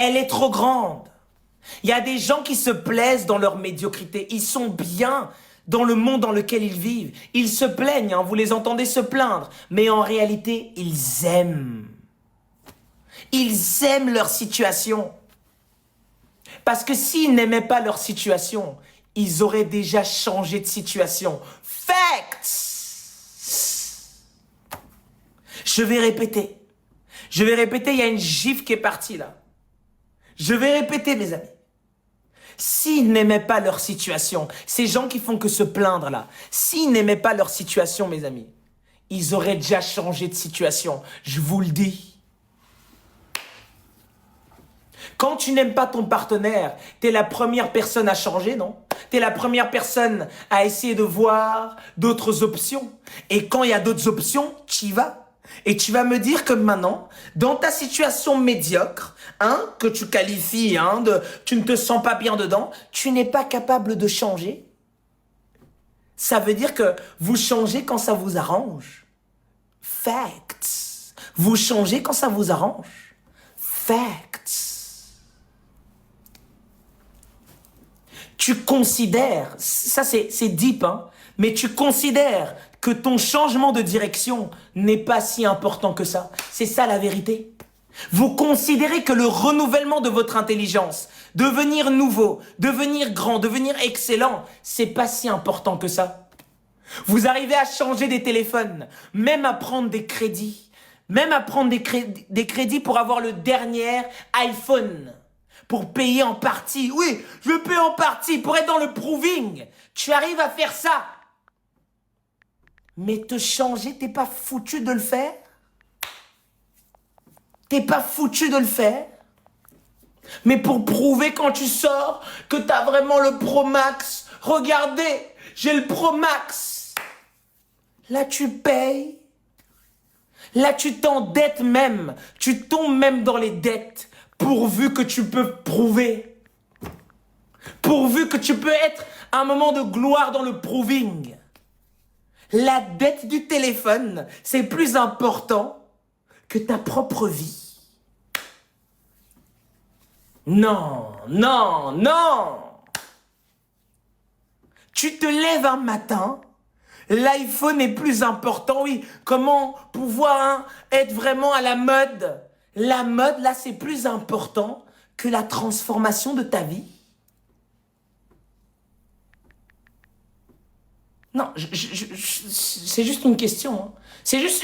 Elle est trop grande. Il y a des gens qui se plaisent dans leur médiocrité. Ils sont bien dans le monde dans lequel ils vivent. Ils se plaignent, hein, vous les entendez se plaindre. Mais en réalité, ils aiment. Ils aiment leur situation. Parce que s'ils n'aimaient pas leur situation, ils auraient déjà changé de situation. Facts! Je vais répéter. Je vais répéter, il y a une gifle qui est partie là. Je vais répéter, mes amis. S'ils n'aimaient pas leur situation, ces gens qui font que se plaindre là, s'ils n'aimaient pas leur situation, mes amis, ils auraient déjà changé de situation. Je vous le dis. Quand tu n'aimes pas ton partenaire, t'es la première personne à changer, non? T'es la première personne à essayer de voir d'autres options. Et quand il y a d'autres options, tu y vas. Et tu vas me dire que maintenant, dans ta situation médiocre, hein, que tu qualifies, hein, tu ne te sens pas bien dedans, tu n'es pas capable de changer. Ça veut dire que vous changez quand ça vous arrange. Facts. Vous changez quand ça vous arrange. Facts. Tu considères, ça c'est deep, hein, mais tu considères que ton changement de direction n'est pas si important que ça. C'est ça la vérité. Vous considérez que le renouvellement de votre intelligence, devenir nouveau, devenir grand, devenir excellent, c'est pas si important que ça. Vous arrivez à changer des téléphones, même à prendre des crédits, même à prendre des crédits pour avoir le dernier iPhone. Pour payer en partie. Oui, je paye en partie pour être dans le proving. Tu arrives à faire ça. Mais te changer, t'es pas foutu de le faire. T'es pas foutu de le faire. Mais pour prouver quand tu sors que t'as vraiment le Pro Max. Regardez, j'ai le Pro Max. Là, tu payes. Là, tu t'endettes même. Tu tombes même dans les dettes. Pourvu que tu peux prouver. Pourvu que tu peux être un moment de gloire dans le proving. La dette du téléphone, c'est plus important que ta propre vie. Non, non, non. Tu te lèves un matin, l'iPhone est plus important, oui. Comment pouvoir être vraiment à la mode? La mode, là, c'est plus important que la transformation de ta vie. Non, c'est juste une question. Hein. C'est juste